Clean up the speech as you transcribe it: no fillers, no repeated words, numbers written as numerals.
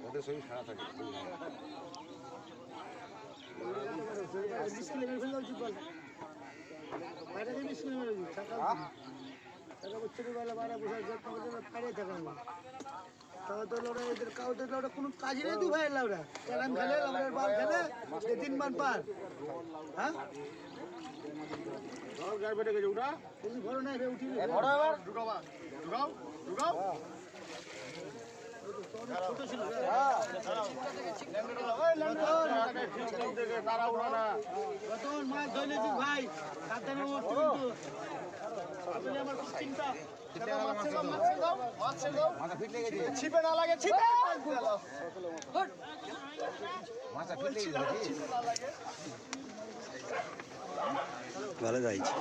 ওদের শরীর খারাপ থাকে কোনো কাজে নেই তুই ভাই লাউরা ক্যারাম খেলে লাউরার বল খেলে 3 মান পার হ্যাঁ গাড়ি বেটে গেছে ওটা তুমি ঘরে নাই রে উঠি ধরো এবার ঢুকাবা ঢুকাও ঢুকাও ছোট ছিল রতন মাছ ধরেছি ভাই সাবধানে উঠতে কিন্তু আসলে আমার খুব চিন্তা মাথা ফিট লেগে গেছে ছিপে না লাগে ছিপে মাথা ফিট লেগে গেছে ভালো যাইছে।